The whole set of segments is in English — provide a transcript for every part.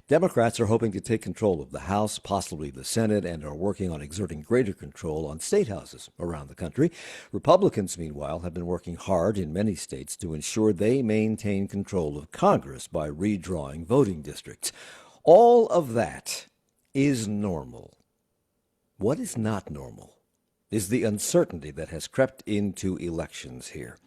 Democrats are hoping to take control of the House, possibly the Senate, and are working on exerting greater control on state houses around the country. Republicans, meanwhile, have been working hard in many states to ensure they maintain control of Congress by redrawing voting districts. All of that is normal. What is not normal is the uncertainty that has crept into elections here.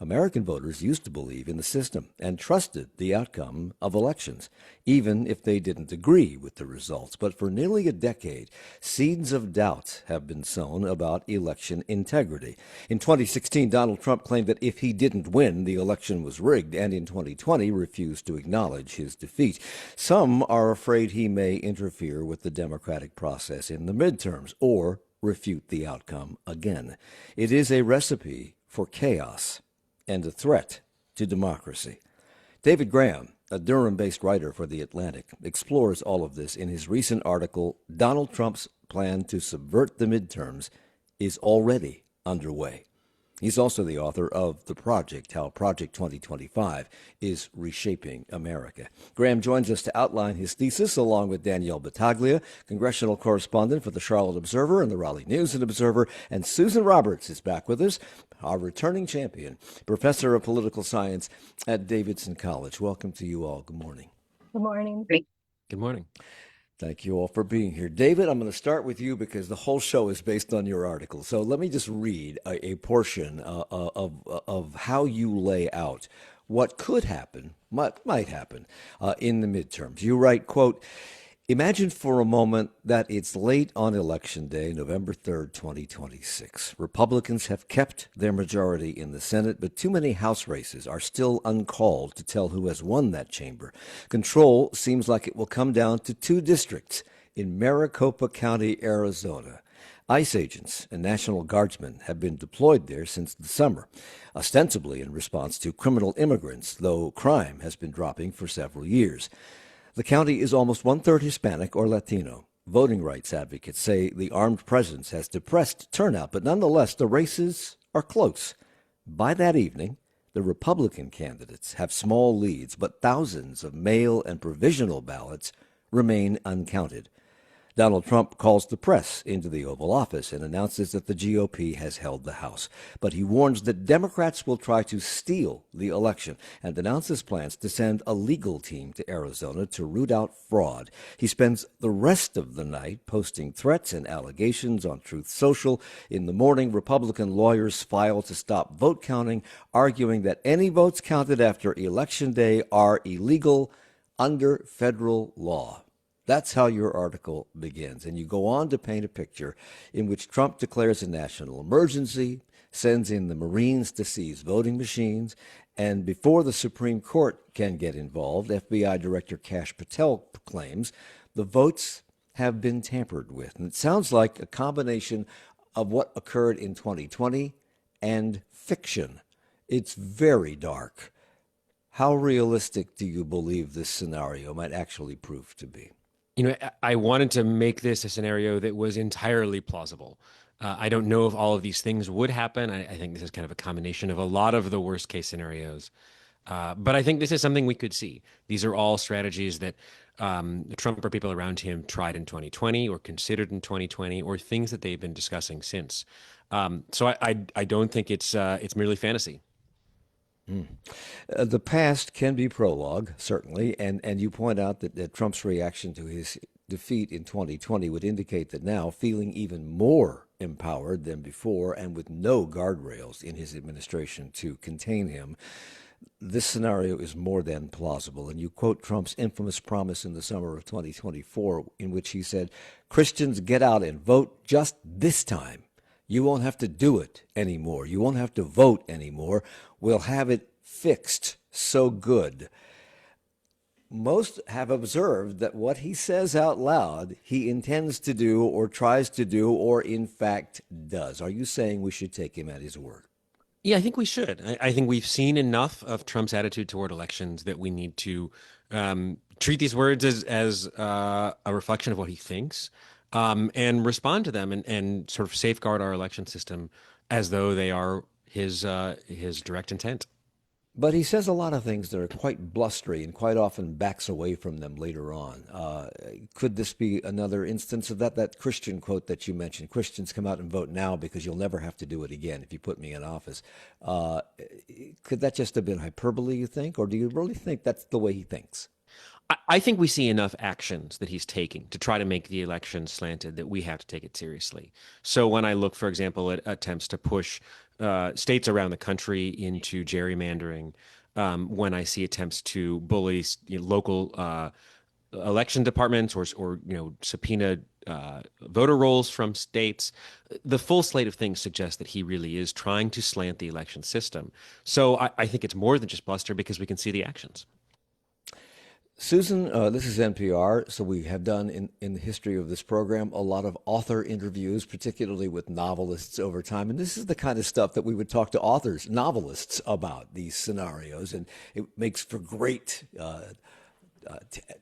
American voters used to believe in the system and trusted the outcome of elections, even if they didn't agree with the results. But for nearly a decade, seeds of doubt have been sown about election integrity. In 2016, Donald Trump claimed that if he didn't win, the election was rigged, and in 2020 refused to acknowledge his defeat. Some are afraid he may interfere with the democratic process in the midterms or refute the outcome again. It is a recipe for chaos and a threat to democracy. David Graham, a Durham-based writer for The Atlantic, explores all of this in his recent article, Donald Trump's Plan to Subvert the Midterms is Already Underway. He's also the author of The Project, How Project 2025 is Reshaping America. Graham joins us to outline his thesis along with Danielle Battaglia, congressional correspondent for the Charlotte Observer and the Raleigh News Observer, and Susan Roberts is back with us, our returning champion, professor of political science at Davidson College. Welcome to you all. Good morning. Good morning. Good morning. Thank you all for being here. David, I'm going to start with you because the whole show is based on your article. So let me just read a portion of how you lay out what could happen, might happen in the midterms. You write, quote, imagine for a moment that it's late on Election Day, November 3rd, 2026. Republicans have kept their majority in the Senate, but too many House races are still uncalled to tell who has won that chamber. Control seems like it will come down to two districts in Maricopa County, Arizona. ICE agents and National Guardsmen have been deployed there since the summer, ostensibly in response to criminal immigrants, though crime has been dropping for several years. The county is almost one-third Hispanic or Latino. Voting rights advocates say the armed presence has depressed turnout, but nonetheless, the races are close. By that evening, the Republican candidates have small leads, but thousands of mail and provisional ballots remain uncounted. Donald Trump calls the press into the Oval Office and announces that the GOP has held the House. But he warns that Democrats will try to steal the election and announces plans to send a legal team to Arizona to root out fraud. He spends the rest of the night posting threats and allegations on Truth Social. In the morning, Republican lawyers file to stop vote counting, arguing that any votes counted after Election Day are illegal under federal law. That's how your article begins. And you go on to paint a picture in which Trump declares a national emergency, sends in the Marines to seize voting machines, and before the Supreme Court can get involved, FBI Director Kash Patel claims the votes have been tampered with. And it sounds like a combination of what occurred in 2020 and fiction. It's very dark. How realistic do you believe this scenario might actually prove to be? You know, I wanted to make this a scenario that was entirely plausible. I don't know if all of these things would happen. I think this is kind of a combination of a lot of the worst case scenarios. But I think this is something we could see. These are all strategies that Trump or people around him tried in 2020 or considered in 2020 or things that they've been discussing since. So I don't think it's merely fantasy. The past can be prologue, certainly, and you point out that Trump's reaction to his defeat in 2020 would indicate that now, feeling even more empowered than before and with no guardrails in his administration to contain him, this scenario is more than plausible. And you quote Trump's infamous promise in the summer of 2024 in which he said, Christians, get out and vote just this time. You won't have to do it anymore. You won't have to vote anymore. We'll have it fixed so good. Most have observed that what he says out loud, he intends to do or tries to do or in fact does. Are you saying we should take him at his word? Yeah, I think we should. I think we've seen enough of Trump's attitude toward elections that we need to treat these words as a reflection of what he thinks. And respond to them and sort of safeguard our election system as though they are his direct intent. But he says a lot of things that are quite blustery and quite often backs away from them later on. Could this be another instance of that? That Christian quote that you mentioned, Christians come out and vote now because you'll never have to do it again if you put me in office. Uh, could that just have been hyperbole, you think? Or do you really think that's the way he thinks? I think we see enough actions that he's taking to try to make the election slanted that we have to take it seriously. So when I look, for example, at attempts to push states around the country into gerrymandering, when I see attempts to bully local election departments or subpoena voter rolls from states, the full slate of things suggests that he really is trying to slant the election system. So I think it's more than just bluster because we can see the actions. Susan, this is NPR. So we have done in the history of this program a lot of author interviews, particularly with novelists over time. And this is the kind of stuff that we would talk to authors, novelists about these scenarios. And it makes for great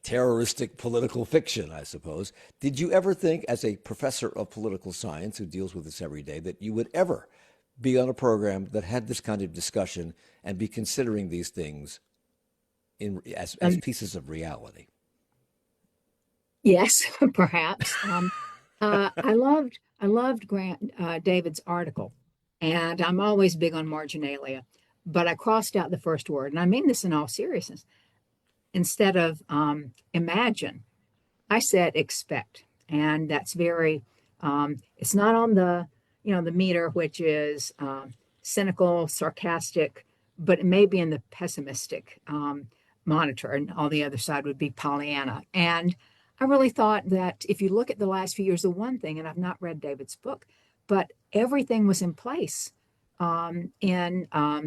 terroristic political fiction, I suppose. Did you ever think, as a professor of political science who deals with this every day, that you would ever be on a program that had this kind of discussion and be considering these things as Um, pieces of reality? yes, perhaps. I loved Grant David's article, and I'm always big on marginalia, but I crossed out the first word, and I mean this in all seriousness. Instead of imagine, I said expect, and that's very. It's not on the meter, which is cynical, sarcastic, but it may be in the pessimistic monitor, and on the other side would be Pollyanna. And I really thought that if you look at the last few years, the one thing, and I've not read David's book, but everything was in place in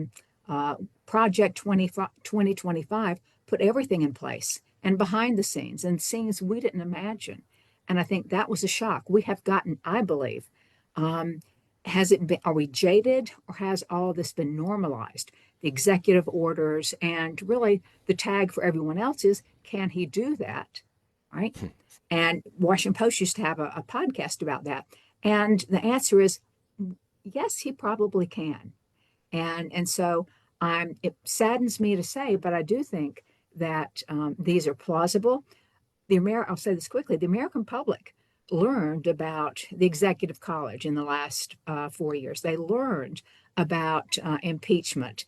Project 2025, put everything in place and behind the scenes and scenes we didn't imagine. And I think that was a shock. We have gotten, I believe, um, has it been, are we jaded or has all this been normalized? The executive orders and really the tag for everyone else is, can he do that? Right. And Washington Post used to have a podcast about that. And the answer is yes, he probably can. And so it saddens me to say, but I do think that these are plausible. I'll say this quickly, the American public learned about the Executive College in the last 4 years. They learned about impeachment.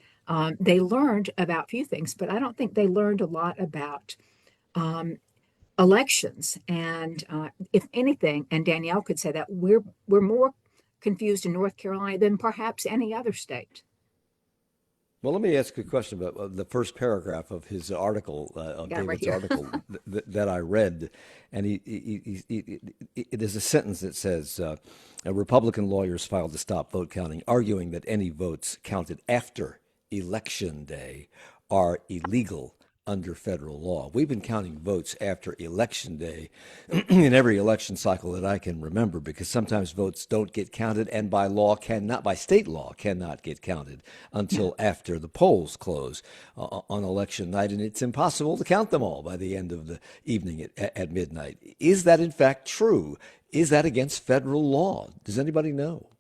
They learned about few things, but I don't think they learned a lot about um, elections. And if anything, and Danielle could say that we're more confused in North Carolina than perhaps any other state. Well, let me ask you a question about the first paragraph of his article, of Got it right David's here. article that I read. And there's a sentence that says, Republican lawyers filed to stop vote counting, arguing that any votes counted after Election Day are illegal under federal law. We've been counting votes after Election Day in every election cycle that I can remember, because sometimes votes don't get counted and by state law, cannot get counted Yeah. until after the polls close on election night. And it's impossible to count them all by the end of the evening at midnight. Is that in fact true? Is that against federal law? Does anybody know?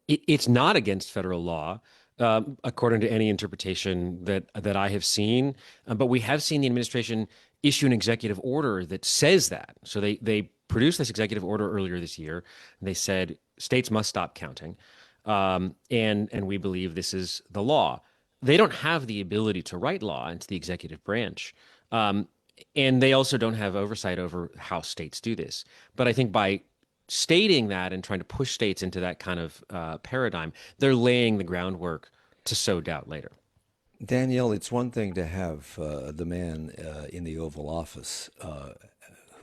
It's not against federal law, according to any interpretation that I have seen. But we have seen the administration issue an executive order that says that. So they produced this executive order earlier this year. And they said states must stop counting, and we believe this is the law. They don't have the ability to write law into the executive branch. Um, and they also don't have oversight over how states do this. But I think by stating that and trying to push states into that kind of paradigm, they're laying the groundwork to sow doubt later. Danielle, it's one thing to have the man in the Oval Office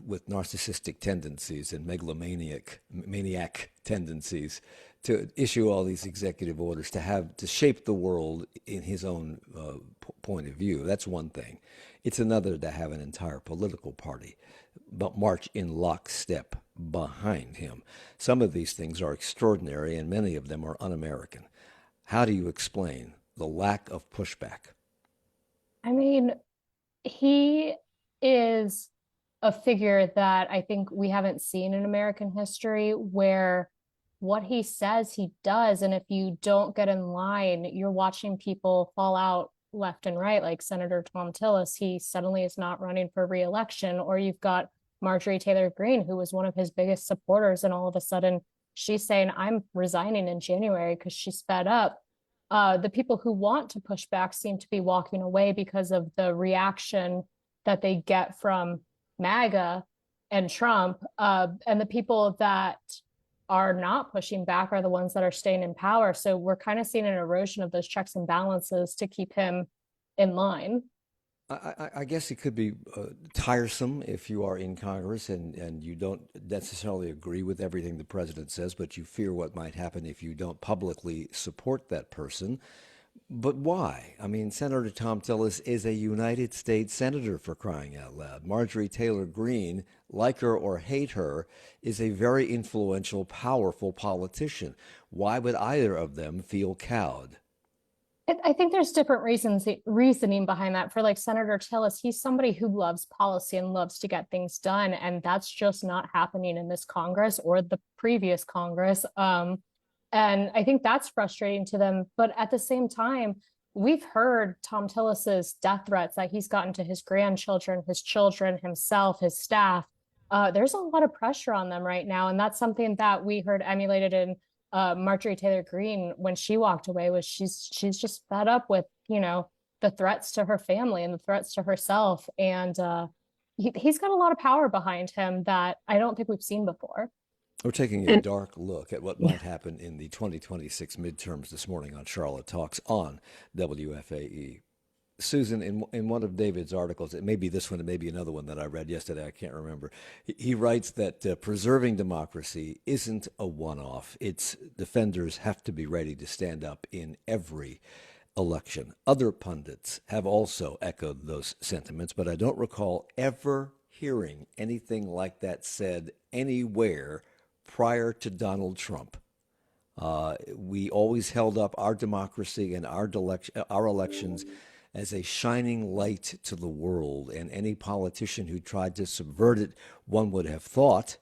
with narcissistic tendencies and maniac tendencies to issue all these executive orders, to shape the world in his own point of view. That's one thing. It's another to have an entire political party but march in lockstep behind him. Some of these things are extraordinary, and many of them are un-American. How do you explain the lack of pushback? I mean, he is a figure that I think we haven't seen in American history where what he says he does. And if you don't get in line, you're watching people fall out left and right, like Senator Tom Tillis, he suddenly is not running for re-election, or you've got Marjorie Taylor Greene, who was one of his biggest supporters, and all of a sudden she's saying, I'm resigning in January because she's fed up. The people who want to push back seem to be walking away because of the reaction that they get from MAGA and Trump. And the people that are not pushing back are the ones that are staying in power. So we're kind of seeing an erosion of those checks and balances to keep him in line. I guess it could be tiresome if you are in Congress and you don't necessarily agree with everything the president says, but you fear what might happen if you don't publicly support that person. But why? I mean, Senator Tom Tillis is a United States senator, for crying out loud. Marjorie Taylor Greene, like her or hate her, is a very influential, powerful politician. Why would either of them feel cowed? I think there's different reasoning behind that. For like Senator Tillis, he's somebody who loves policy and loves to get things done, and that's just not happening in this Congress or the previous Congress. And I think that's frustrating to them. But at the same time, we've heard Tom Tillis's death threats that he's gotten to his grandchildren, his children, himself, his staff. There's a lot of pressure on them right now, and that's something that we heard emulated in Marjorie Taylor Greene when she walked away. Was she's just fed up with, you know, the threats to her family and the threats to herself, and he's got a lot of power behind him that I don't think we've seen before. We're taking a dark look at what might happen in the 2026 midterms this morning on Charlotte Talks on WFAE. Susan, in one of David's articles, it may be this one, it may be another one that I read yesterday, I can't remember. He writes that preserving democracy isn't a one-off. Its defenders have to be ready to stand up in every election. Other pundits have also echoed those sentiments, but I don't recall ever hearing anything like that said anywhere prior to Donald Trump. We always held up our democracy and our elections as a shining light to the world, and any politician who tried to subvert it, one would have thought,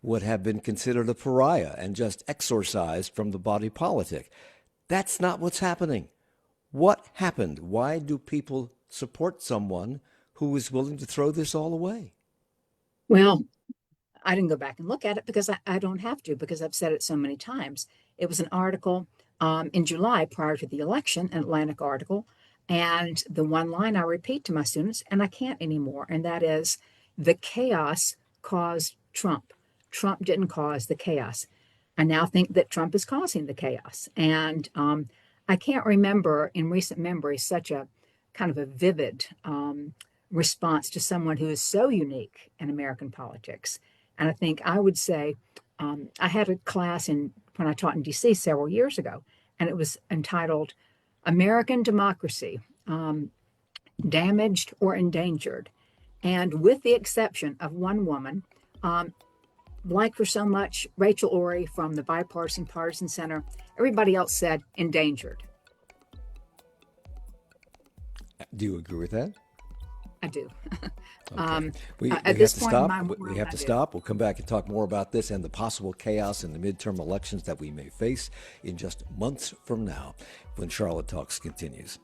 would have been considered a pariah and just exorcised from the body politic. That's not what's happening. What happened? Why do people support someone who is willing to throw this all away? Well, I didn't go back and look at it because I don't have to, because I've said it so many times. It was an article in July prior to the election, an Atlantic article. And the one line I repeat to my students, and I can't anymore, and that is, the chaos caused Trump. Trump didn't cause the chaos. I now think that Trump is causing the chaos. And I can't remember in recent memory such a kind of a vivid response to someone who is so unique in American politics. And I think I would say, I had a class when I taught in DC several years ago, and it was entitled American Democracy, Damaged or Endangered. And with the exception of one woman, like for so much, Rachel Ory from the Bipartisan Partisan Center, everybody else said endangered. Do you agree with that? I do. Okay. We at have this to point stop. in my We world, have I to do. stop. We'll come back and talk more about this and the possible chaos in the midterm elections that we may face in just months from now when Charlotte Talks continues.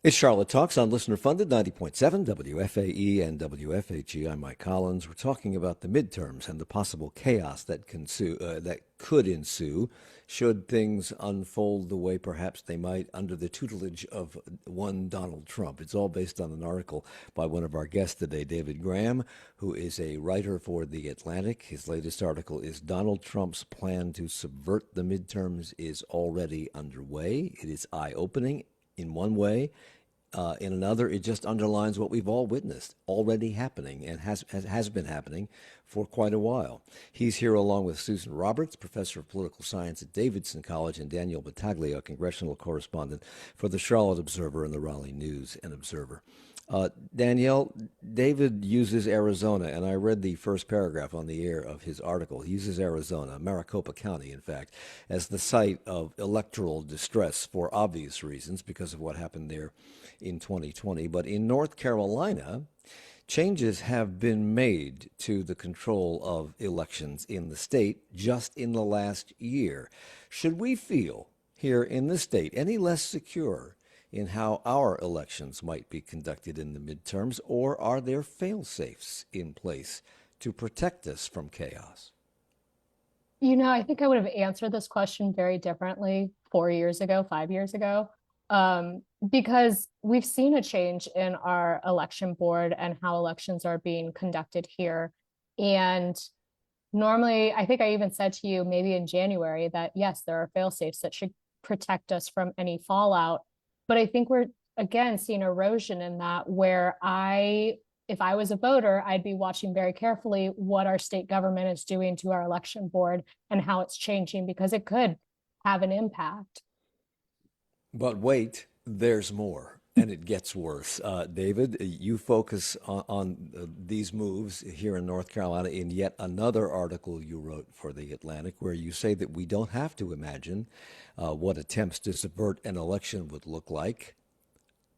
It's Charlotte Talks on listener funded 90.7 WFAE and WFHE. I'm Mike Collins. We're talking about the midterms and the possible chaos that could ensue should things unfold the way perhaps they might under the tutelage of one Donald Trump. It's all based on an article by one of our guests today, David Graham, who is a writer for The Atlantic. His latest article is Donald Trump's plan to subvert the midterms is already underway. It is eye-opening in one way. In another, it just underlines what we've all witnessed already happening and has been happening for quite a while. He's here along with Susan Roberts, professor of political science at Davidson College, and Danielle Battaglia, congressional correspondent for the Charlotte Observer and the Raleigh News and Observer. Danielle, David uses Arizona, and I read the first paragraph on the air of his article. He uses Arizona, Maricopa County, in fact, as the site of electoral distress for obvious reasons because of what happened there in 2020. But in North Carolina, changes have been made to the control of elections in the state just in the last year. Should we feel here in the state any less secure in how our elections might be conducted in the midterms, or are there fail-safes in place to protect us from chaos? You know, I think I would have answered this question very differently 4 years ago, 5 years ago, because we've seen a change in our election board and how elections are being conducted here. And normally, I think I even said to you maybe in January that, yes, there are fail-safes that should protect us from any fallout. But I think we're, again, seeing erosion in that where if I was a voter, I'd be watching very carefully what our state government is doing to our election board and how it's changing, because it could have an impact. But wait, there's more, and it gets worse. David, you focus on these moves here in North Carolina in yet another article you wrote for The Atlantic, where you say that we don't have to imagine what attempts to subvert an election would look like.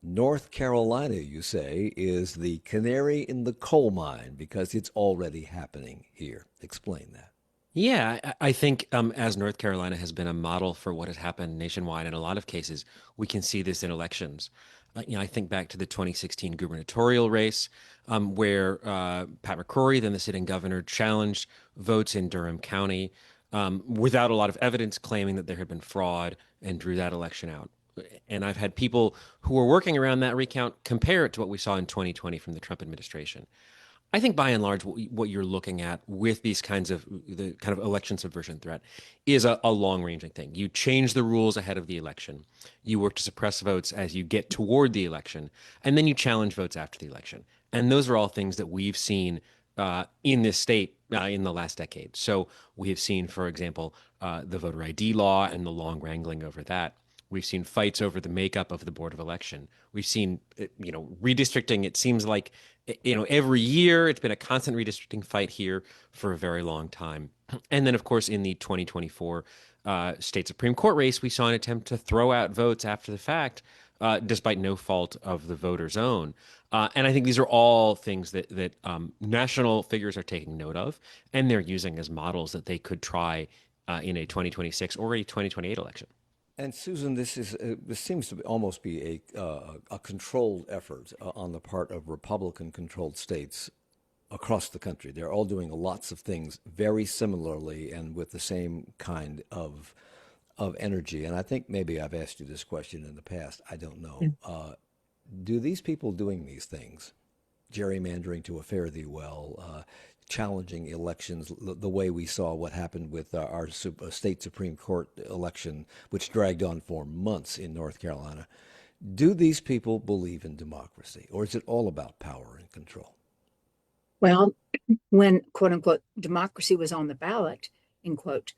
North Carolina, you say, is the canary in the coal mine because it's already happening here. Explain that. Yeah, I think as North Carolina has been a model for what has happened nationwide in a lot of cases, we can see this in elections. I think back to the 2016 gubernatorial race, where Pat McCrory, then the sitting governor, challenged votes in Durham County without a lot of evidence, claiming that there had been fraud, and drew that election out. And I've had people who were working around that recount compare it to what we saw in 2020 from the Trump administration. I think by and large, what you're looking at with the kind of election subversion threat is a long-ranging thing. You change the rules ahead of the election. You work to suppress votes as you get toward the election, and then you challenge votes after the election. And those are all things that we've seen in this state in the last decade. So we have seen, for example, the voter ID law and the long wrangling over that. We've seen fights over the makeup of the Board of Election. We've seen, redistricting. It seems like, every year it's been a constant redistricting fight here for a very long time. And then, of course, in the 2024 state Supreme Court race, we saw an attempt to throw out votes after the fact, despite no fault of the voter's own. And I think these are all things that national figures are taking note of, and they're using as models that they could try in a 2026 or a 2028 election. And Susan, this seems to almost be a controlled effort on the part of Republican-controlled states across the country. They're all doing lots of things very similarly and with the same kind of energy. And I think maybe I've asked you this question in the past. I don't know. Do these people doing these things, gerrymandering to a fare thee well, challenging elections the way we saw what happened with our state Supreme Court election, which dragged on for months in North Carolina. Do these people believe in democracy, or is it all about power and control? Well, when, quote unquote, democracy was on the ballot, end quote,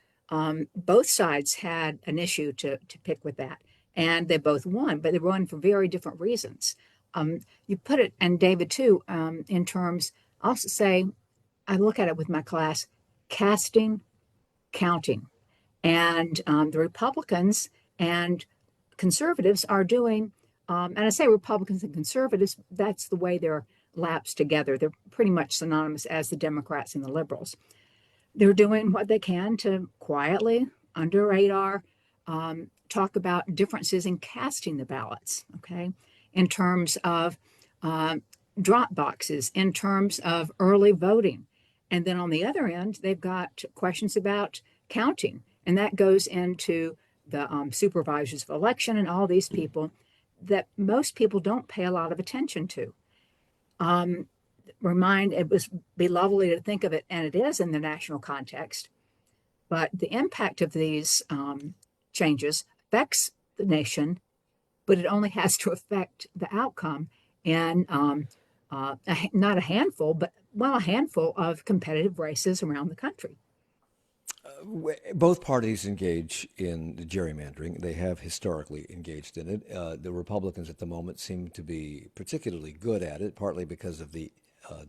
both sides had an issue to pick with that. And they both won, but they won for very different reasons. You put it, and David too, in terms, I'll say, I look at it with my class, casting, counting. And the Republicans and conservatives are doing, and I say Republicans and conservatives, that's the way they're lapsed together. They're pretty much synonymous as the Democrats and the liberals. They're doing what they can to quietly, under radar, talk about differences in casting the ballots, okay? in terms of drop boxes, in terms of early voting. And then on the other end, they've got questions about counting. And that goes into the supervisors of election and all these people that most people don't pay a lot of attention to. It was be lovely to think of it, and it is in the national context, but the impact of these changes affects the nation, but it only has to affect the outcome in not a handful, but a handful of competitive races around the country. Both parties engage in gerrymandering. They have historically engaged in it. The Republicans at the moment seem to be particularly good at it, partly because of the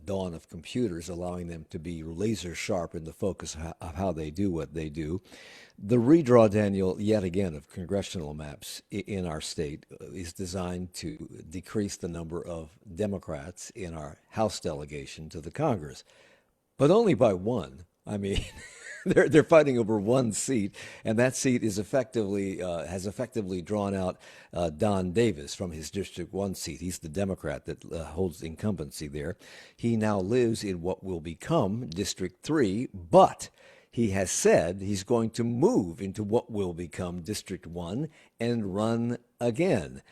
dawn of computers, allowing them to be laser sharp in the focus of how they do what they do. The redraw, Daniel, yet again, of congressional maps in our state is designed to decrease the number of Democrats in our House delegation to the Congress, but only by one. I mean, they're fighting over one seat, and that seat is has effectively drawn out Don Davis from his District 1 seat. He's the Democrat that holds incumbency there. He now lives in what will become District 3, but he has said he's going to move into what will become District 1 and run again.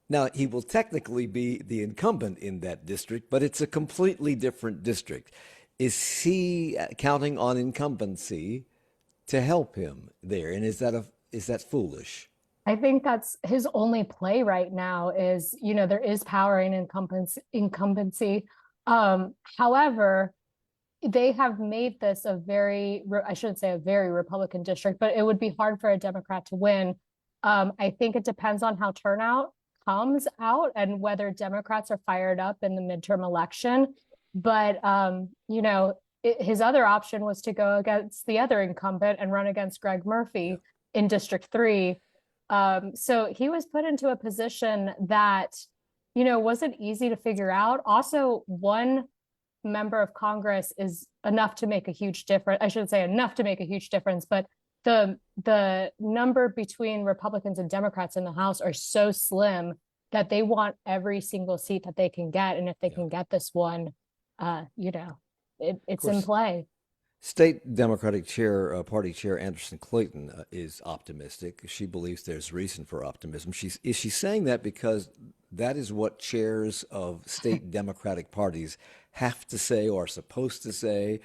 Now, he will technically be the incumbent in that district, but it's a completely different district. Is he counting on incumbency to help him there? And is that foolish? I think that's his only play right now is, there is power in incumbency. However, they have made this I shouldn't say a very Republican district, but it would be hard for a Democrat to win. I think it depends on how turnout comes out and whether Democrats are fired up in the midterm election. But, his other option was to go against the other incumbent and run against Greg Murphy in District 3. So he was put into a position that, wasn't easy to figure out. Also, one member of Congress is enough to make a huge difference. I shouldn't say enough to make a huge difference, but the number between Republicans and Democrats in the House are so slim that they want every single seat that they can get. And if they can get this one, it's in play. State Democratic Party Chair Anderson Clayton is optimistic. She believes there's reason for optimism. Is she saying that because that is what chairs of state Democratic parties have to say or are supposed to say?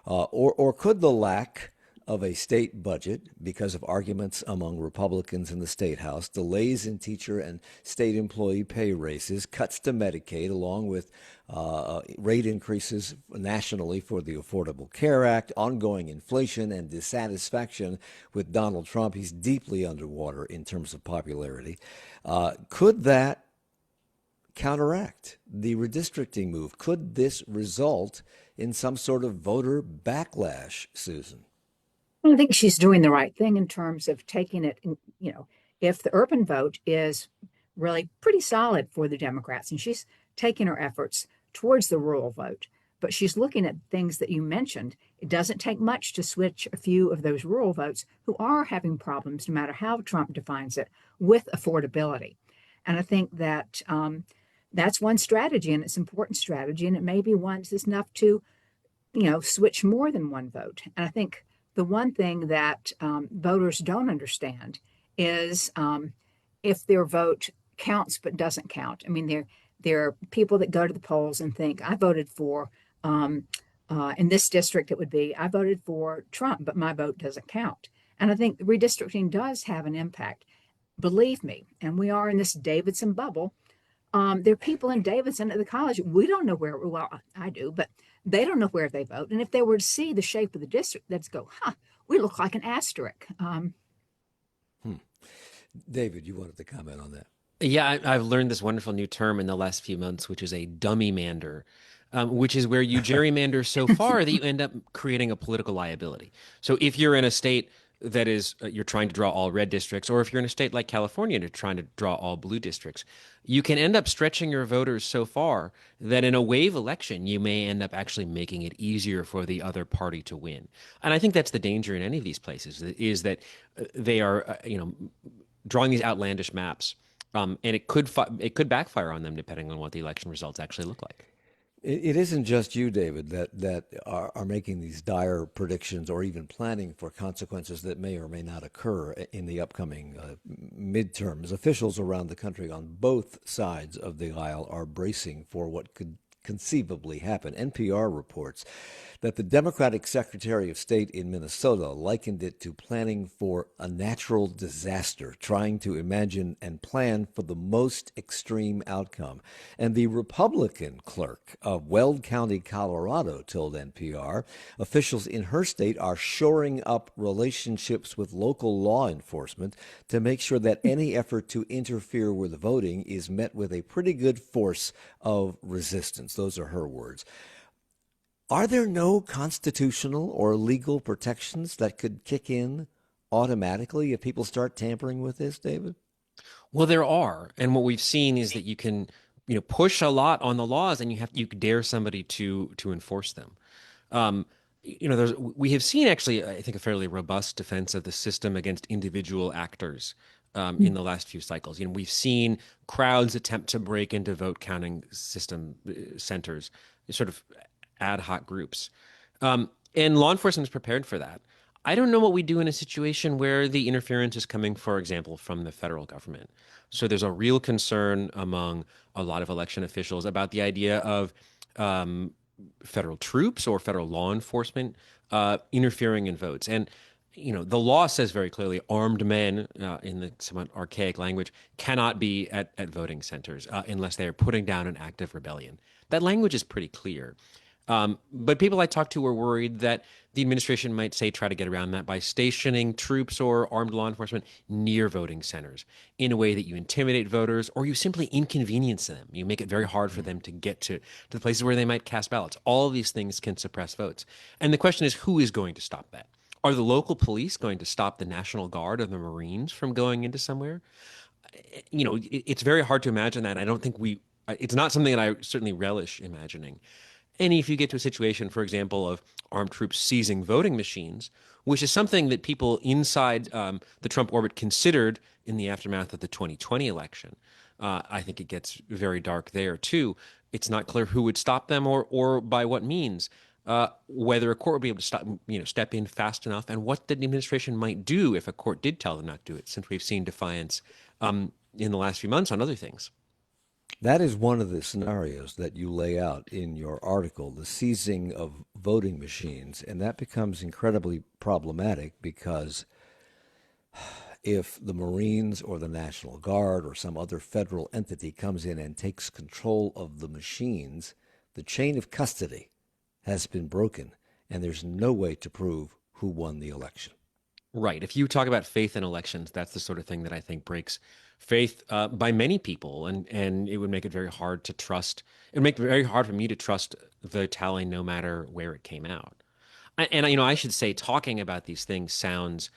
Or could the lack of a state budget, because of arguments among Republicans in the State House, delays in teacher and state employee pay raises, cuts to Medicaid, along with rate increases nationally for the Affordable Care Act, ongoing inflation, and dissatisfaction with Donald Trump. He's deeply underwater in terms of popularity. Could that counteract the redistricting move? Could this result in some sort of voter backlash, Susan? I think she's doing the right thing in terms of taking it, if the urban vote is really pretty solid for the Democrats, and she's taking her efforts towards the rural vote, but she's looking at things that you mentioned. It doesn't take much to switch a few of those rural votes who are having problems, no matter how Trump defines it, with affordability. And I think that that's one strategy, and it's an important strategy, and it may be one that's enough to, switch more than one vote. And I think the one thing that voters don't understand is if their vote counts but doesn't count. I mean, there are people that go to the polls and think, I voted for, in this district, it would be, I voted for Trump, but my vote doesn't count. And I think redistricting does have an impact. Believe me, and we are in this Davidson bubble. There are people in Davidson at the college. We don't know where, well, I do, but they don't know where they vote. And if they were to see the shape of the district, they'd go, we look like an asterisk. David, you wanted to comment on that. Yeah, I've learned this wonderful new term in the last few months, which is a dummy-mander, which is where you gerrymander so far that you end up creating a political liability. So if you're in a state that is, you're trying to draw all red districts, or if you're in a state like California and you're trying to draw all blue districts, you can end up stretching your voters so far that in a wave election, you may end up actually making it easier for the other party to win. And I think that's the danger in any of these places, is that they are, drawing these outlandish maps And it could backfire on them depending on what the election results actually look like. It isn't just you, David, that are making these dire predictions or even planning for consequences that may or may not occur in the upcoming midterms. Officials around the country on both sides of the aisle are bracing for what could conceivably happen. NPR reports that the Democratic Secretary of State in Minnesota likened it to planning for a natural disaster, trying to imagine and plan for the most extreme outcome. And the Republican clerk of Weld County, Colorado, told NPR officials in her state are shoring up relationships with local law enforcement to make sure that any effort to interfere with voting is met with a pretty good force of resistance. Those are her words. Are there no constitutional or legal protections that could kick in automatically if people start tampering with this, David? Well, there are, and what we've seen is that you can, push a lot on the laws, and you dare somebody to enforce them. Um, we have seen actually, I think, a fairly robust defense of the system against individual actors in the last few cycles. We've seen crowds attempt to break into vote counting system centers, sort of ad hoc groups. And law enforcement is prepared for that. I don't know what we do in a situation where the interference is coming, for example, from the federal government. So there's a real concern among a lot of election officials about the idea of federal troops or federal law enforcement interfering in votes. And the law says very clearly armed men, in the somewhat archaic language, cannot be at voting centers unless they are putting down an act of rebellion. That language is pretty clear. But people I talked to were worried that the administration might say try to get around that by stationing troops or armed law enforcement near voting centers in a way that you intimidate voters or you simply inconvenience them. You make it very hard for them to get to the places where they might cast ballots. All of these things can suppress votes. And the question is, who is going to stop that? Are the local police going to stop the National Guard or the Marines from going into somewhere? It's very hard to imagine that. I don't think it's not something that I certainly relish imagining. And if you get to a situation, for example, of armed troops seizing voting machines, which is something that people inside the Trump orbit considered in the aftermath of the 2020 election, I think it gets very dark there, too. It's not clear who would stop them or by what means, whether a court would be able to step in fast enough, and what the administration might do if a court did tell them not to do it, since we've seen defiance in the last few months on other things. That is one of the scenarios that you lay out in your article, the seizing of voting machines. And that becomes incredibly problematic because if the Marines or the National Guard or some other federal entity comes in and takes control of the machines, the chain of custody has been broken, and there's no way to prove who won the election. Right. If you talk about faith in elections, that's the sort of thing that I think breaks faith by many people, and it would make it very hard to trust. It would make it very hard for me to trust the tally, no matter where it came out. I should say, talking about these things sounds.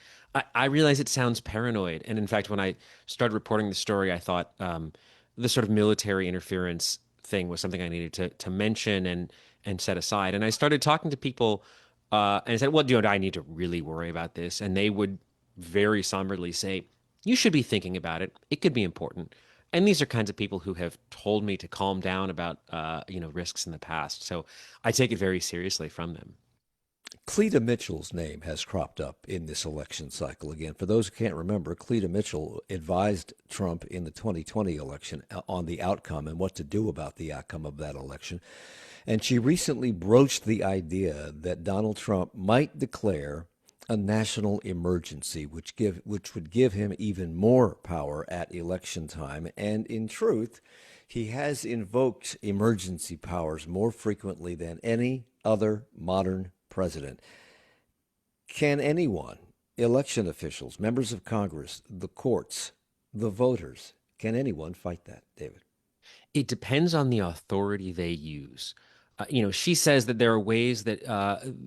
I realize it sounds paranoid, and in fact, when I started reporting the story, I thought the sort of military interference thing was something I needed to mention and set aside. And I started talking to people. And I said, well, do I need to really worry about this? And they would very somberly say, you should be thinking about it. It could be important. And these are kinds of people who have told me to calm down about, risks in the past. So I take it very seriously from them. Cleta Mitchell's name has cropped up in this election cycle again. For those who can't remember, Cleta Mitchell advised Trump in the 2020 election on the outcome and what to do about the outcome of that election. And she recently broached the idea that Donald Trump might declare a national emergency, which would give him even more power at election time. And in truth, he has invoked emergency powers more frequently than any other modern president. Can anyone, election officials, members of Congress, the courts, the voters, can anyone fight that, David? It depends on the authority they use. She says that there are ways that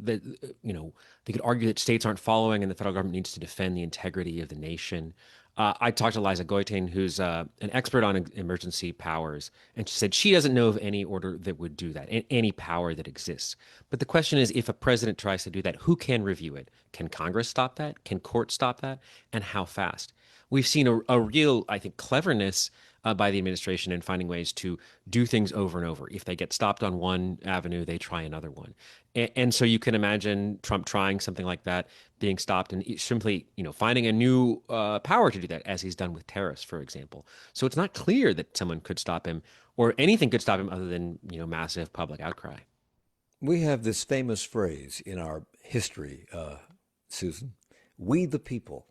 they could argue that states aren't following, and the federal government needs to defend the integrity of the nation. I talked to Liza Goitein, who's an expert on emergency powers, and she said she doesn't know of any order that would do that, any power that exists. But the question is, if a president tries to do that, who can review it? Can Congress stop that? Can courts stop that? And how fast? We've seen a real, I think, cleverness by the administration in finding ways to do things over and over. If they get stopped on one avenue, they try another one. And so you can imagine Trump trying something like that, being stopped, and simply, finding a new power to do that, as he's done with tariffs, for example. So it's not clear that someone could stop him or anything could stop him other than, massive public outcry. We have this famous phrase in our history, Susan, we the people,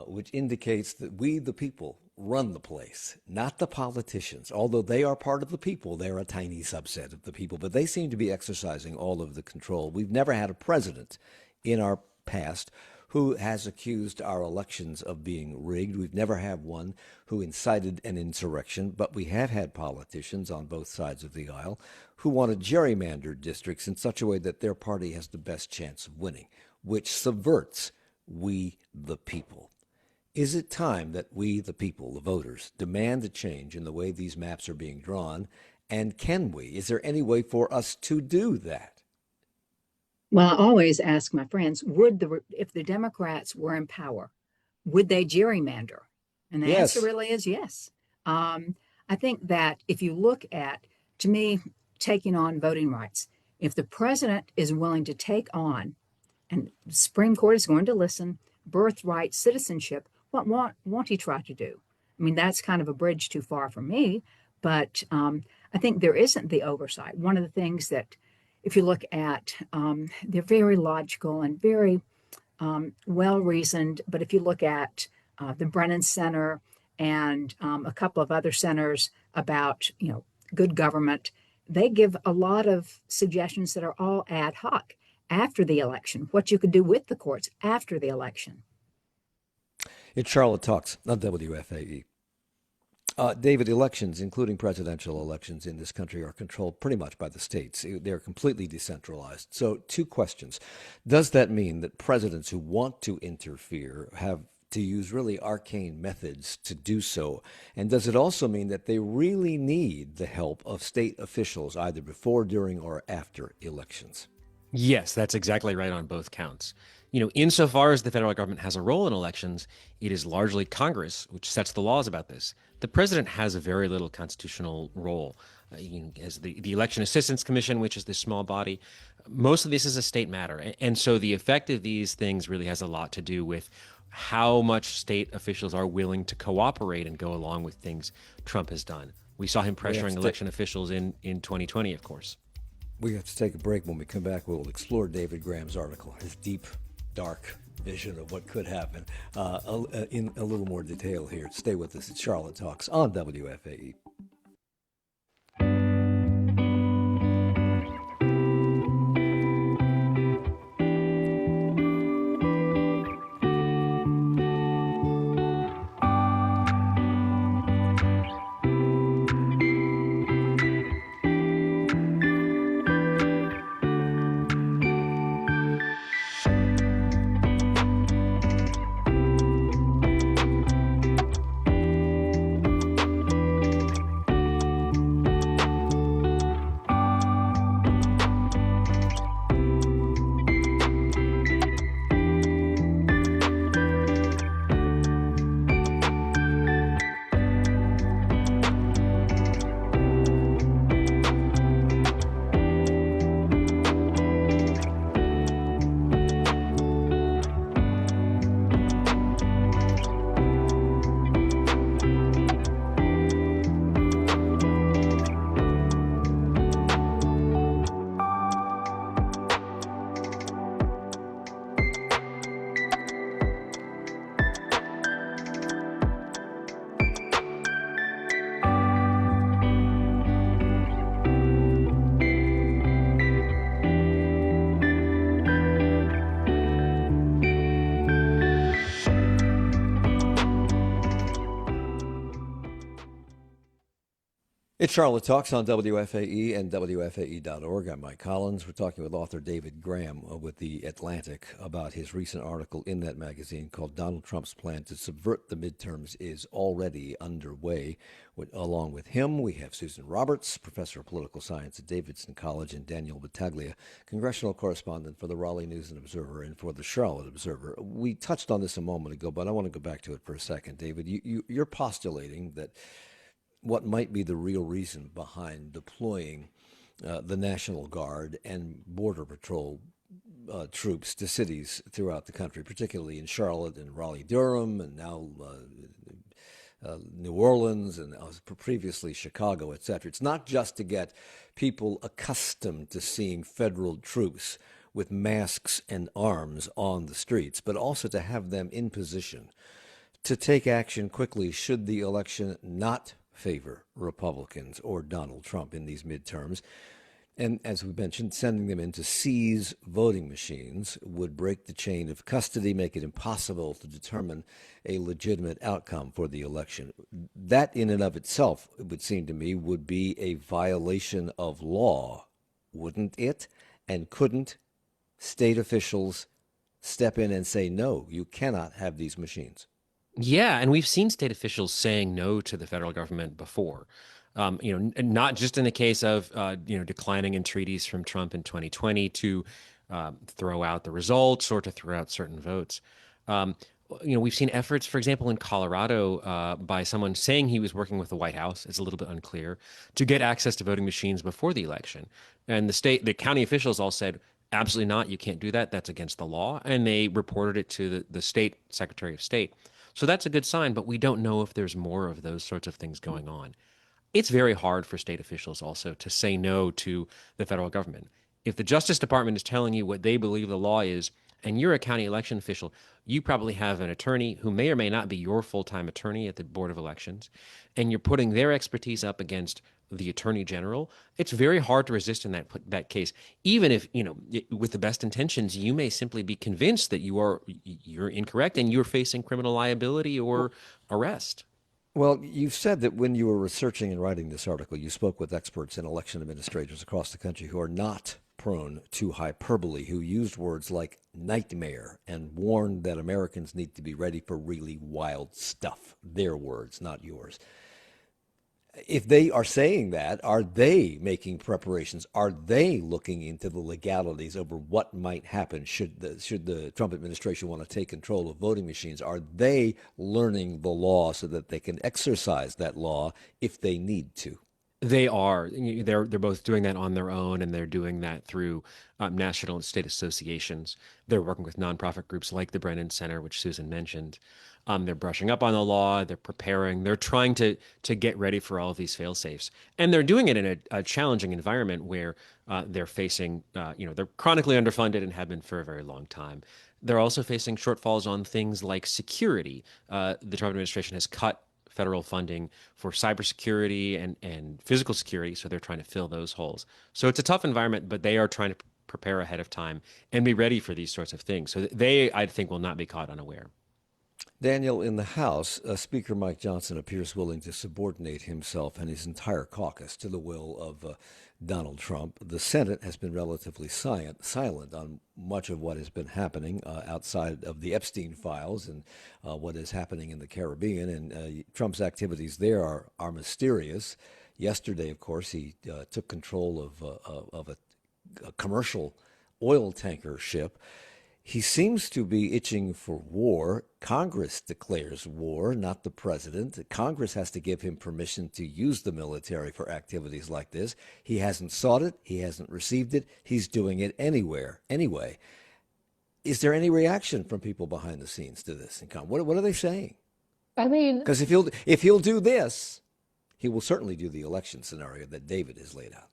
which indicates that we the people run the place, not the politicians. Although they are part of the people, they're a tiny subset of the people, but they seem to be exercising all of the control. We've never had a president in our past who has accused our elections of being rigged. We've never had one who incited an insurrection, but we have had politicians on both sides of the aisle who want to gerrymander districts in such a way that their party has the best chance of winning, which subverts we the people. Is it time that we, the people, the voters, demand a change in the way these maps are being drawn? And can we? Is there any way for us to do that? Well, I always ask my friends, if the Democrats were in power, would they gerrymander? And the Yes. answer really is yes. I think that if you look at, to me, taking on voting rights, if the president is willing to take on, and the Supreme Court is going to listen, birthright citizenship, what won't he try to do? I mean, that's kind of a bridge too far for me, but I think there isn't the oversight. One of the things that, if you look at, they're very logical and very well-reasoned, but if you look at the Brennan Center and a couple of other centers about, good government, they give a lot of suggestions that are all ad hoc after the election, what you could do with the courts after the election. It's Charlotte Talks on WFAE. David, elections, including presidential elections in this country, are controlled pretty much by the states. They're completely decentralized. So, two questions. Does that mean that presidents who want to interfere have to use really arcane methods to do so? And does it also mean that they really need the help of state officials either before, during, or after elections? Yes, that's exactly right on both counts. Insofar as the federal government has a role in elections, it is largely Congress which sets the laws about this. The president has a very little constitutional role. As the Election Assistance Commission, which is this small body, most of this is a state matter. And so the effect of these things really has a lot to do with how much state officials are willing to cooperate and go along with things Trump has done. We saw him pressuring election officials in 2020, of course. We have to take a break. When we come back, we'll explore David Graham's article, his deep, dark vision of what could happen in a little more detail here. Stay with us. It's Charlotte Talks on WFAE. It's Charlotte Talks on WFAE and WFAE.org. I'm Mike Collins. We're talking with author David Graham with The Atlantic about his recent article in that magazine called Donald Trump's Plan to Subvert the Midterms is Already Underway. Along with him, we have Susan Roberts, professor of political science at Davidson College, and Danielle Battaglia, congressional correspondent for the Raleigh News Observer and for the Charlotte Observer. We touched on this a moment ago, but I want to go back to it for a second. David, you're postulating that what might be the real reason behind deploying the National Guard and Border Patrol troops to cities throughout the country, particularly in Charlotte and Raleigh-Durham, and now New Orleans, and previously Chicago, etc. It's not just to get people accustomed to seeing federal troops with masks and arms on the streets, but also to have them in position to take action quickly should the election not favor Republicans or Donald Trump in these midterms. And as we mentioned, sending them in to seize voting machines would break the chain of custody, make it impossible to determine a legitimate outcome for the election. That in and of itself, it would seem to me, would be a violation of law, wouldn't it? And couldn't state officials step in and say, no, you cannot have these machines? Yeah, and we've seen state officials saying no to the federal government before. Not just in the case of declining entreaties from Trump in 2020 to throw out the results or to throw out certain votes. We've seen efforts, for example, in Colorado by someone saying he was working with the White House, it's a little bit unclear, to get access to voting machines before the election. And the county officials all said, absolutely not, you can't do that, that's against the law. And they reported it to the state Secretary of State. So that's a good sign, but we don't know if there's more of those sorts of things going on. It's very hard for state officials also to say no to the federal government. If the Justice Department is telling you what they believe the law is, and you're a county election official, you probably have an attorney who may or may not be your full-time attorney at the Board of Elections, and you're putting their expertise up against the Attorney General. It's very hard to resist in that case. Even if, with the best intentions, you may simply be convinced that you're incorrect and you're facing criminal liability or arrest. Well, you've said that when you were researching and writing this article, you spoke with experts and election administrators across the country who are not prone to hyperbole, who used words like nightmare and warned that Americans need to be ready for really wild stuff. Their words, not yours. If they are saying that, are they making preparations? Are they looking into the legalities over what might happen should the Trump administration want to take control of voting machines? Are they learning the law so that they can exercise that law if they need to? They are. They're both doing that on their own, and they're doing that through national and state associations. They're working with nonprofit groups like the Brennan Center, which Susan mentioned. They're brushing up on the law. They're preparing. They're trying to get ready for all of these fail-safes, and they're doing it in a challenging environment where they're facing, they're chronically underfunded and have been for a very long time. They're also facing shortfalls on things like security. The Trump administration has cut federal funding for cybersecurity and physical security, so they're trying to fill those holes. So it's a tough environment, but they are trying to prepare ahead of time and be ready for these sorts of things. So they, I think, will not be caught unaware. Daniel, in the House, Speaker Mike Johnson appears willing to subordinate himself and his entire caucus to the will of Donald Trump. The Senate has been relatively silent on much of what has been happening outside of the Epstein files and what is happening in the Caribbean. And Trump's activities there are mysterious. Yesterday, of course, he took control of a commercial oil tanker ship. He seems to be itching for war. Congress declares war, not the president. Congress has to give him permission to use the military for activities like this. He hasn't sought it. He hasn't received it. He's doing it anyway. Is there any reaction from people behind the scenes to this? What are they saying? I mean, because if he'll do this, he will certainly do the election scenario that David has laid out.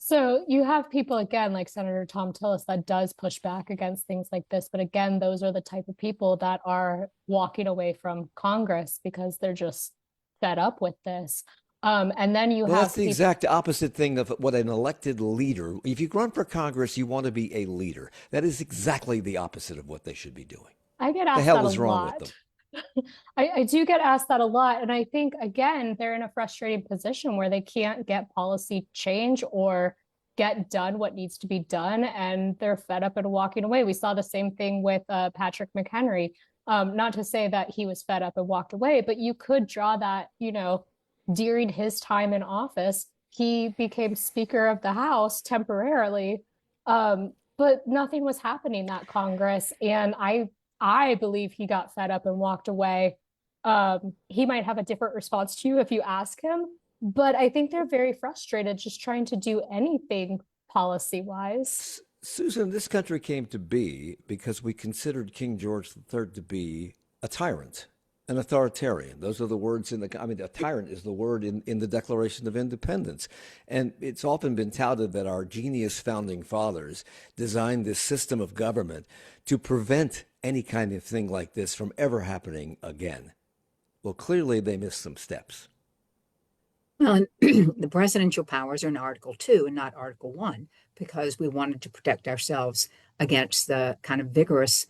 so you have people, again, like Senator Tom Tillis, that does push back against things like this. But again, those are the type of people that are walking away from Congress because they're just fed up with this. And then you have that's the exact opposite thing of what an elected leader. If you run for Congress, you want to be a leader. That is exactly the opposite of what they should be doing. I get asked The hell that is a wrong lot. with them? I do get asked that a lot. And I think, again, they're in a frustrating position where they can't get policy change or get done what needs to be done. And they're fed up and walking away. We saw the same thing with Patrick McHenry. Not to say that he was fed up and walked away, but you could draw that, during his time in office, he became Speaker of the House temporarily. But nothing was happening that Congress. And I believe he got fed up and walked away. He might have a different response to you if you ask him, but I think they're very frustrated just trying to do anything policy wise. Susan, this country came to be because we considered King George III to be a tyrant, an authoritarian. Those are the words a tyrant is the word in the Declaration of Independence. And it's often been touted that our genius founding fathers designed this system of government to prevent any kind of thing like this from ever happening again. Well, clearly they missed some steps. Well, the presidential powers are in Article 2 and not Article 1 because we wanted to protect ourselves against the kind of vigorous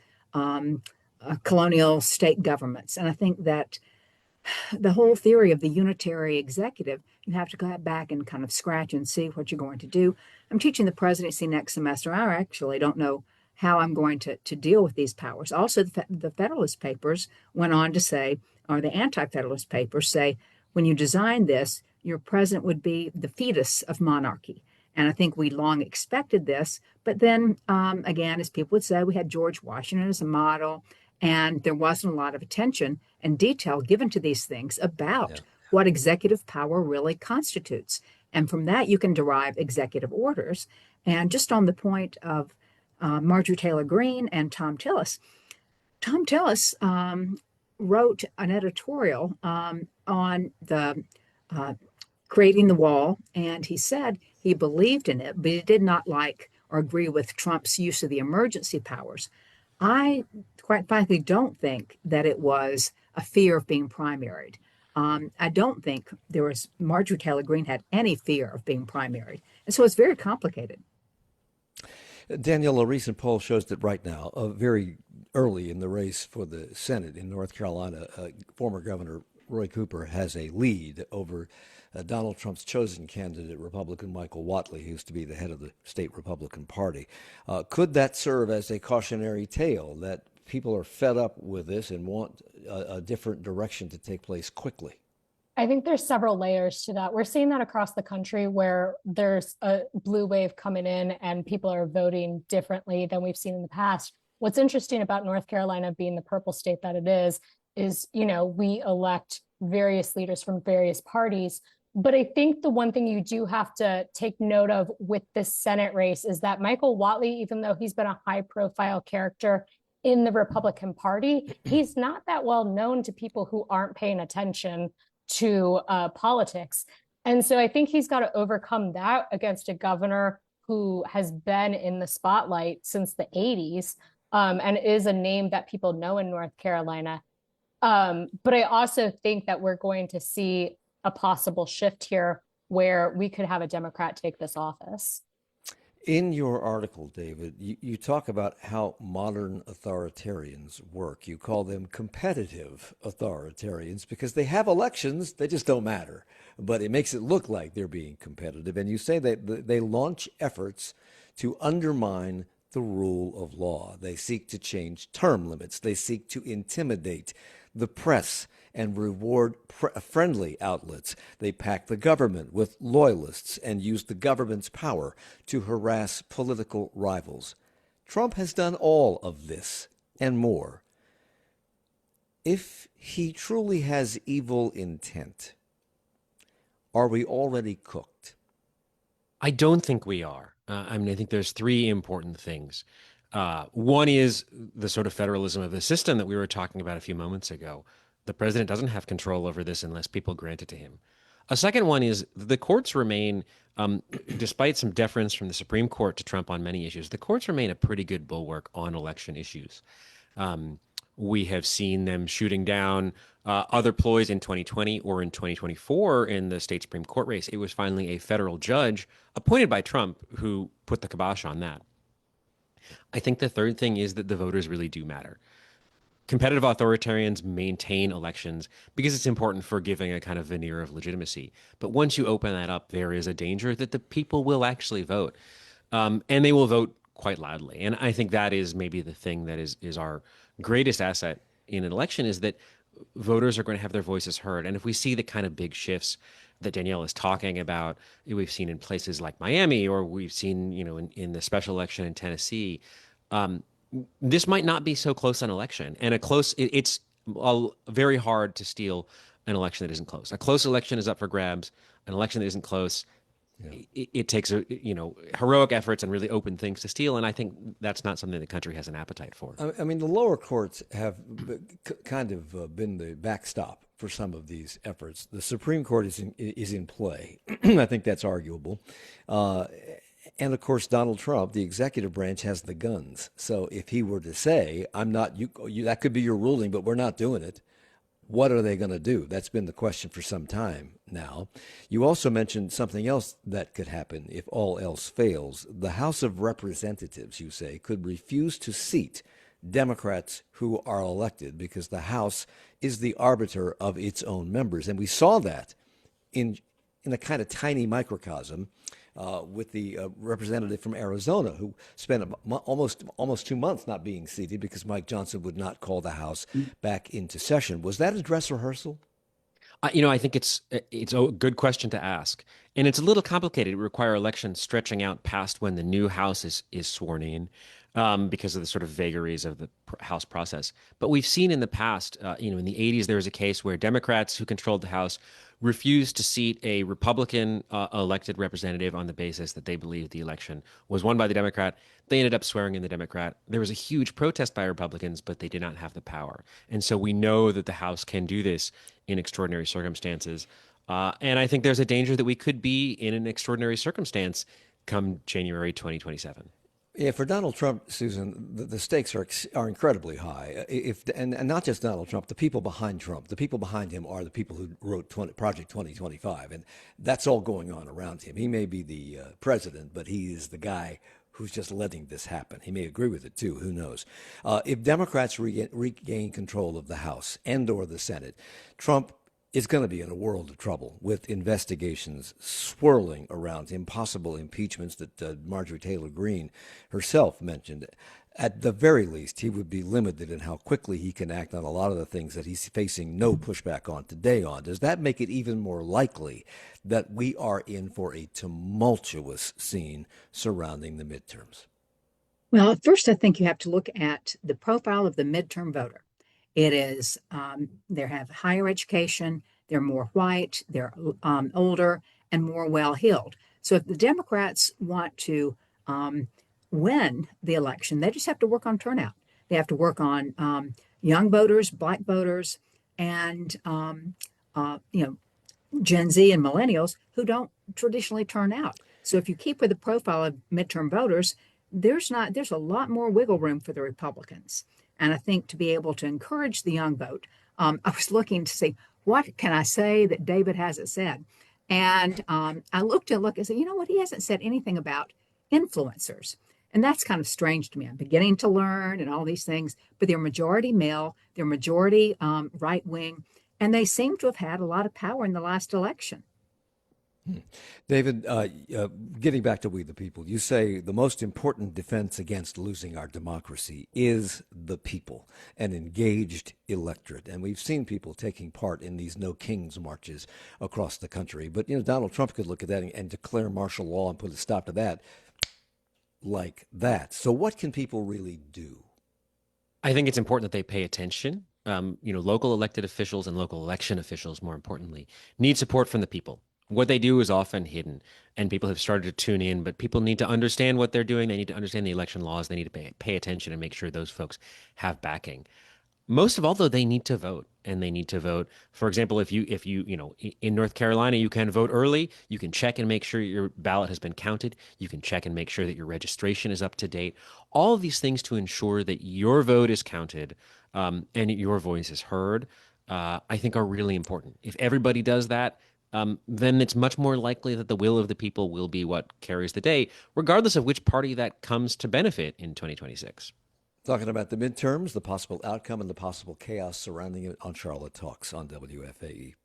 colonial state governments. And I think that the whole theory of the unitary executive, you have to go back and kind of scratch and see what you're going to do. I'm teaching the presidency next semester. I actually don't know how I'm going to deal with these powers. Also, the Federalist Papers went on to say, or the Anti-Federalist Papers say, when you design this, your president would be the fetus of monarchy. And I think we long expected this. But then, again, as people would say, we had George Washington as a model, and there wasn't a lot of attention and detail given to these things about what executive power really constitutes. And from that, you can derive executive orders. And just on the point of Marjorie Taylor Greene and Tom Tillis wrote an editorial on the creating the wall, and he said he believed in it, but he did not like or agree with Trump's use of the emergency powers. I, quite frankly, don't think that it was a fear of being primaried. I don't think Marjorie Taylor Greene had any fear of being primaried. And so it's very complicated. Danielle, a recent poll shows that right now, very early in the race for the Senate in North Carolina, former Governor Roy Cooper has a lead over Donald Trump's chosen candidate, Republican Michael Whatley, who used to be the head of the state Republican Party. Could that serve as a cautionary tale that people are fed up with this and want a different direction to take place quickly? I think there's several layers to that. We're seeing that across the country where there's a blue wave coming in and people are voting differently than we've seen in the past. What's interesting about North Carolina being the purple state that it is, we elect various leaders from various parties. But I think the one thing you do have to take note of with this Senate race is that Michael Whatley, even though he's been a high profile character in the Republican Party, he's not that well known to people who aren't paying attention to politics. And so I think he's got to overcome that against a governor who has been in the spotlight since the 80s and is a name that people know in North Carolina. But I also think that we're going to see a possible shift here where we could have a Democrat take this office. In your article, David, you talk about how modern authoritarians work. You call them competitive authoritarians because they have elections, they just don't matter. But it makes it look like they're being competitive. And you say that they launch efforts to undermine the rule of law. They seek to change term limits. They seek to intimidate the press and reward friendly outlets. They pack the government with loyalists and use the government's power to harass political rivals. Trump has done all of this and more. If he truly has evil intent, are we already cooked? I don't think we are. I think there's three important things. One is the sort of federalism of the system that we were talking about a few moments ago. The president doesn't have control over this unless people grant it to him. A second one is the courts remain, despite some deference from the Supreme Court to Trump on many issues, the courts remain a pretty good bulwark on election issues. We have seen them shooting down other ploys in 2020 or in 2024 in the state Supreme Court race. It was finally a federal judge appointed by Trump who put the kibosh on that. I think the third thing is that the voters really do matter. competitive authoritarians maintain elections because it's important for giving a kind of veneer of legitimacy. But once you open that up, there is a danger that the people will actually vote, and they will vote quite loudly. And I think that is maybe the thing that is our greatest asset in an election, is that voters are going to have their voices heard. And if we see the kind of big shifts that Danielle is talking about, we've seen in places like Miami, or we've seen, in the special election in Tennessee, this might not be so close an election. And it's very hard to steal an election that isn't close. A close election is up for grabs. An election that isn't close, it takes heroic efforts and really open things to steal. And I think that's not something the country has an appetite for. I mean, the lower courts have kind of been the backstop for some of these efforts. The Supreme Court is in play. I think that's arguable. And of course, Donald Trump, the executive branch, has the guns. So if he were to say, "I'm not," that could be your ruling, but we're not doing it. What are they going to do? That's been the question for some time now. You also mentioned something else that could happen if all else fails. The House of Representatives, you say, could refuse to seat Democrats who are elected because the House is the arbiter of its own members. And we saw that in a kind of tiny microcosm with the representative from Arizona who spent almost 2 months not being seated because Mike Johnson would not call the House back into session. Was that a dress rehearsal? I think it's a good question to ask, and it's a little complicated. It requires elections stretching out past when the new House is sworn in, because of the sort of vagaries of the House process. But we've seen in the past, in the 80s, there was a case where Democrats who controlled the House refused to seat a Republican elected representative on the basis that they believed the election was won by the Democrat. They ended up swearing in the Democrat. There was a huge protest by Republicans, but they did not have the power. And so we know that the House can do this in extraordinary circumstances. And I think there's a danger that we could be in an extraordinary circumstance come January 2027. Yeah, for Donald Trump, Susan, the stakes are incredibly high. And not just Donald Trump, the people behind Trump, the people behind him are the people who wrote Project 2025, and that's all going on around him. He may be the president, but he is the guy who's just letting this happen. He may agree with it too. Who knows? If Democrats regain control of the House and/or the Senate, Trump is going to be in a world of trouble with investigations swirling around him, possible impeachments that Marjorie Taylor Greene herself mentioned. At the very least, he would be limited in how quickly he can act on a lot of the things that he's facing no pushback on today on. Does that make it even more likely that we are in for a tumultuous scene surrounding the midterms? Well, at first, I think you have to look at the profile of the midterm voter. It is, they have higher education, they're more white, they're older, and more well-heeled. So if the Democrats want to win the election, they just have to work on turnout. They have to work on young voters, black voters, and Gen Z and millennials who don't traditionally turn out. So if you keep with the profile of midterm voters, there's a lot more wiggle room for the Republicans. And I think to be able to encourage the young vote, I was looking to see what can I say that David hasn't said. And I looked and said, you know what? He hasn't said anything about influencers. And that's kind of strange to me. I'm beginning to learn and all these things, but they're majority male, they're majority right wing, and they seem to have had a lot of power in the last election. David, getting back to We the People, you say the most important defense against losing our democracy is the people, an engaged electorate. And we've seen people taking part in these No Kings marches across the country. But, Donald Trump could look at that and declare martial law and put a stop to that like that. So what can people really do? I think it's important that they pay attention. Local elected officials and local election officials, more importantly, need support from the people. What they do is often hidden, and people have started to tune in, but people need to understand what they're doing. They need to understand the election laws. They need to pay attention and make sure those folks have backing. Most of all, though, they need to vote, and they need to vote. For example, if you in North Carolina, you can vote early. You can check and make sure your ballot has been counted. You can check and make sure that your registration is up to date. All of these things to ensure that your vote is counted and your voice is heard, I think are really important. If everybody does that, then it's much more likely that the will of the people will be what carries the day, regardless of which party that comes to benefit in 2026. Talking about the midterms, the possible outcome, and the possible chaos surrounding it on Charlotte Talks on WFAE.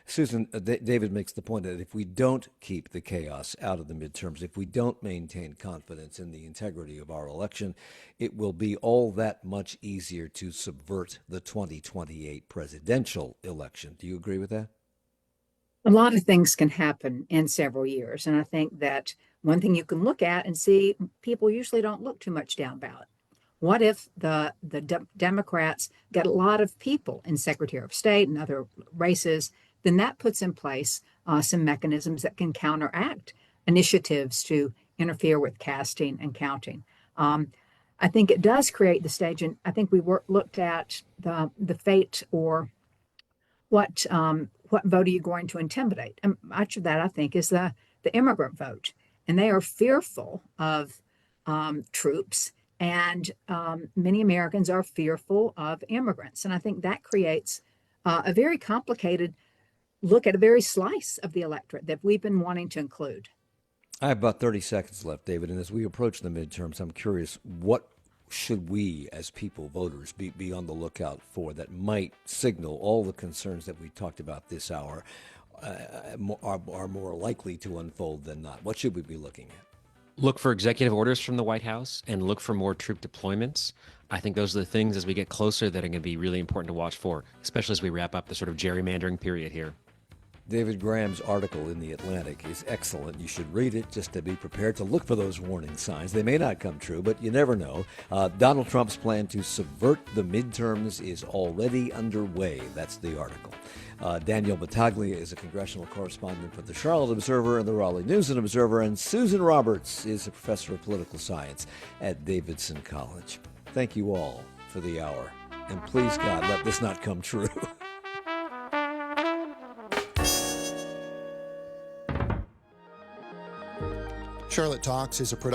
Susan, David makes the point that if we don't keep the chaos out of the midterms, if we don't maintain confidence in the integrity of our election, it will be all that much easier to subvert the 2028 presidential election. Do you agree with that? A lot of things can happen in several years. And I think that one thing you can look at and see, people usually don't look too much down ballot. What if the Democrats get a lot of people in Secretary of State and other races? Then that puts in place some mechanisms that can counteract initiatives to interfere with casting and counting. I think it does create the stage, and I think we looked at the fate or what vote are you going to intimidate? And much of that, I think, is the immigrant vote, and they are fearful of troops. And many Americans are fearful of immigrants. And I think that creates a very complicated look at a very slice of the electorate that we've been wanting to include. I have about 30 seconds left, David. And as we approach the midterms, I'm curious, what should we as people, voters, be on the lookout for that might signal all the concerns that we talked about this hour are more likely to unfold than not? What should we be looking at? Look for executive orders from the White House and look for more troop deployments. I think those are the things as we get closer that are going to be really important to watch for, especially as we wrap up the sort of gerrymandering period here. David Graham's article in The Atlantic is excellent. You should read it just to be prepared to look for those warning signs. They may not come true, but you never know. Donald Trump's plan to subvert the midterms is already underway. That's the article. Danielle Battaglia is a congressional correspondent for the Charlotte Observer and the Raleigh News Observer, and Susan Roberts is a professor of political science at Davidson College. Thank you all for the hour, and please, God, let this not come true. Charlotte Talks is a production